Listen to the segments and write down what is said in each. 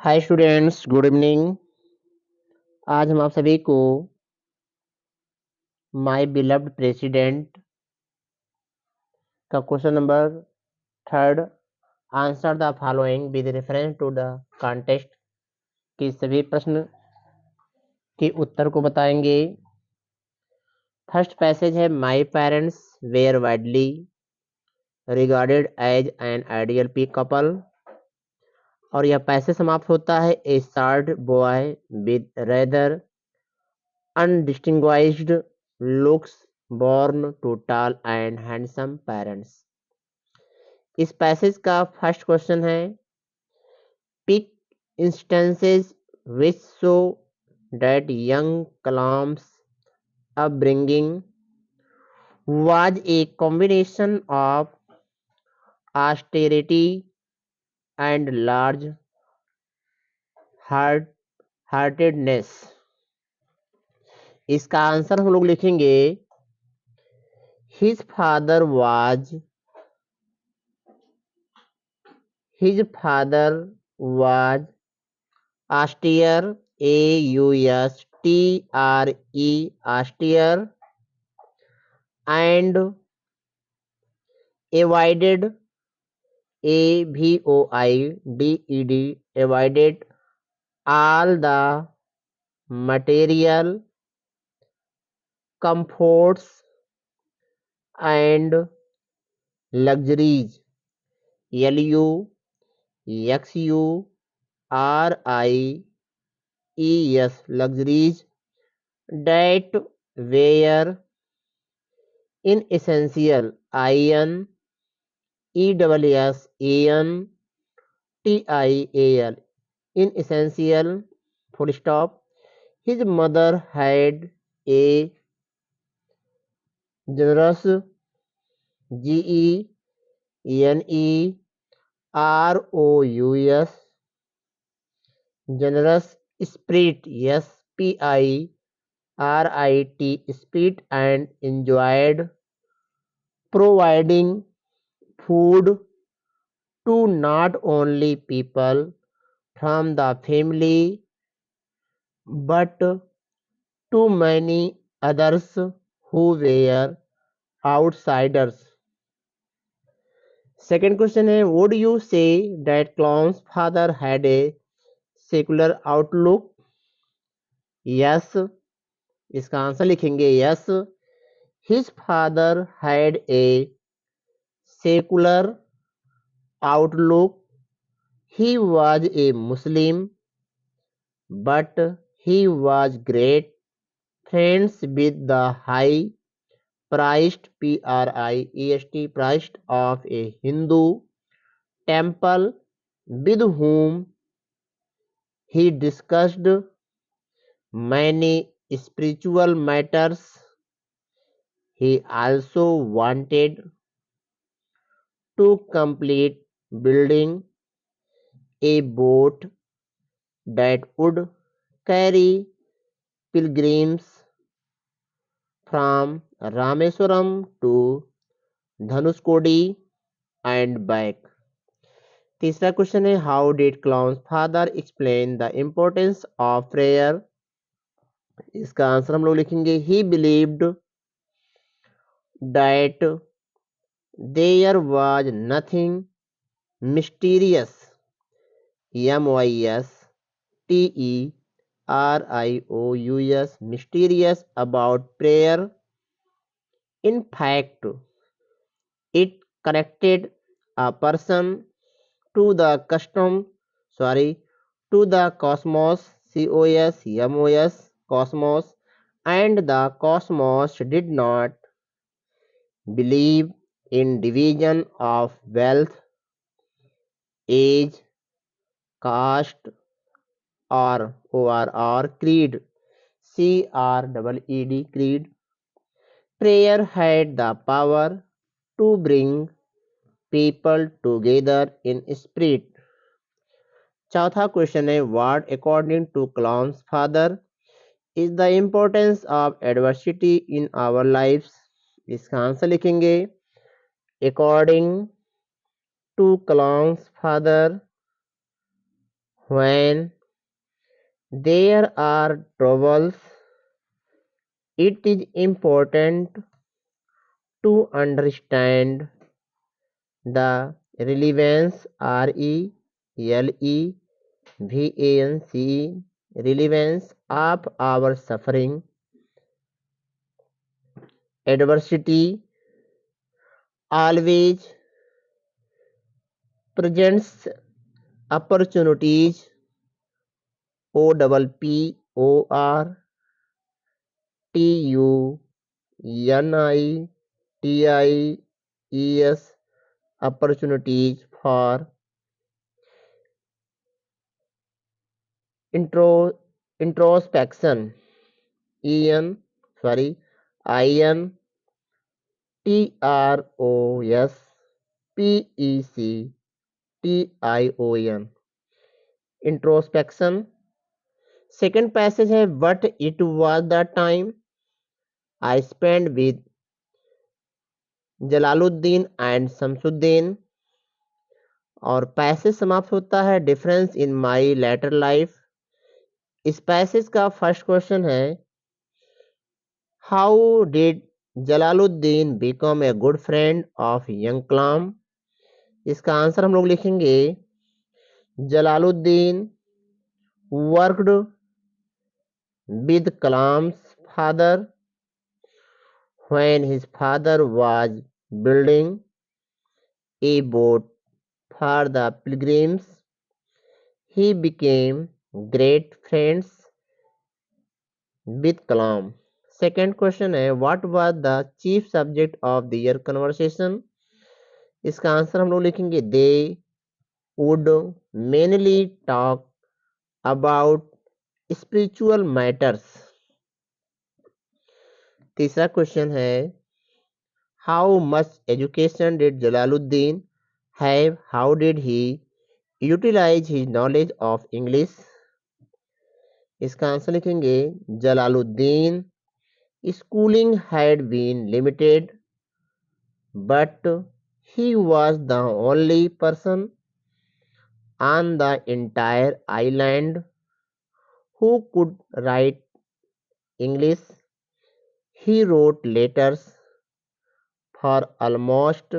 Hi students, good evening. आज हम आप सभी को माय बिलव्ड प्रेसिडेंट का question number third, answer the following with reference to the context के सभी प्रश्न के उत्तर को बताएंगे। फर्स्ट पैसेज है, my parents were widely regarded as an ideal पी कपल, और यह पैसेज समाप्त होता है, a short boy with rather undistinguished looks born to tall and handsome parents। इस पैसेज का फर्स्ट क्वेश्चन है, pick instances which show that young Kalam's upbringing was a combination of austerity and large heartedness। इसका answer हम लोग लिखेंगे, his father was austere, austre, austere, and avoided, avoided all the material comforts and luxuries, luxuries, luxuries that were inessential, inessential, inessential, full stop. His mother had a generous, generous, generous spirit, spirit, and enjoyed providing food to not only people from the family but to many others who were outsiders। Second question है, would you say that Clown's father had a secular outlook? Yes। इसका answer लिखेंगे, yes, his father had a secular outlook. He was a Muslim, but he was great friends with the high priest, priest of a Hindu temple, with whom he discussed many spiritual matters. He also wanted to complete building a boat that would carry pilgrims from Rameswaram to Dhanushkodi and back। तीसरा question है, how did clown's father explain the importance of prayer? इसका answer हम लोग लिखेंगे, he believed that there was nothing mysterious, mysterious, mysterious about prayer. In fact, it connected a person to the to the cosmos, cosmos, and the cosmos did not believe in division of wealth, age, caste, or creed, creed. Prayer had the power to bring people together in spirit। चौथा question है, what according to clown's father is the importance of adversity in our lifes? इसका answer लिखेंगे, according to clown's father When there are troubles, it is important to understand the relevance relevance relevance of our suffering. Adversity always presents opportunities. OPPORTUNITIES opportunities for intro introspection. En sorry INTROSPECTION introspection. Second passage है but it was the time I spent with Jalaluddin and Shamsuddin और passage समाप्त होता है difference in my later life. इस passage का first question है how did Jalaluddin become a good friend of young Kalam. इसका answer हम लोग लिखेंगे Jalaluddin worked with Kalam's father when his father was building a boat for the pilgrims. He became great friends with Kalam. Second question है what was the chief subject of their conversation? इसका answer हम लोग लिखेंगे they would mainly talk about spiritual matters. तीसरा question है how much education did Jalaluddin have? How did he utilize his knowledge of English? इसका answer लिखेंगे Jalaluddin schooling had been limited but he was the only person on the entire island who could write English. He wrote letters for almost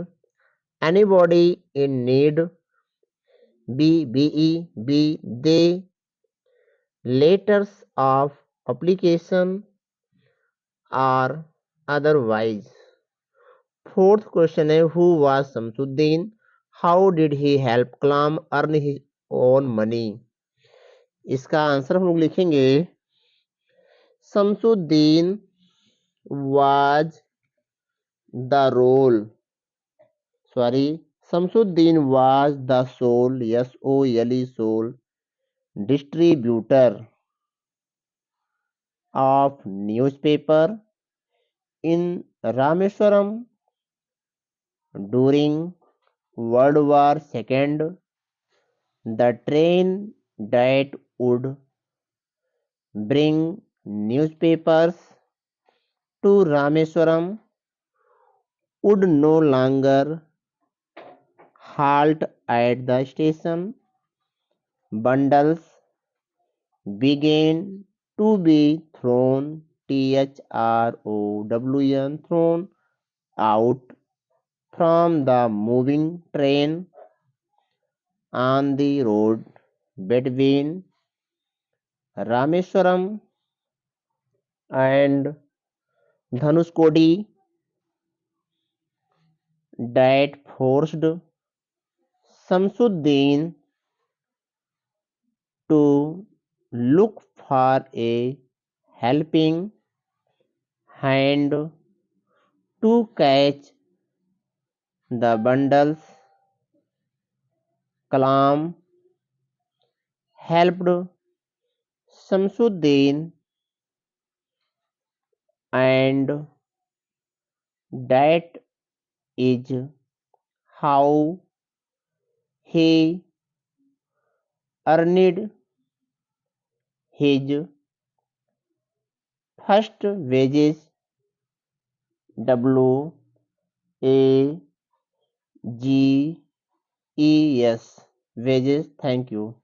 anybody in need. They letters of application or otherwise. Fourth question है who was Samsuddin? How did he help Kalam earn his own money? इसका answer हम लोग लिखेंगे Samsuddin was the role Samsuddin was the sole distributor of newspaper in Rameswaram during World War II. The train that would bring newspapers to Rameswaram would no longer halt at the station. Bundles began to be thrown thrown out from the moving train on the road between Rameswaram and Dhanuskodi that forced Samsuddin to look for a helping hand to catch the bundles. Kalam helped Samsuddin and that is how he earned his first wages. WAGES wages. Thank you.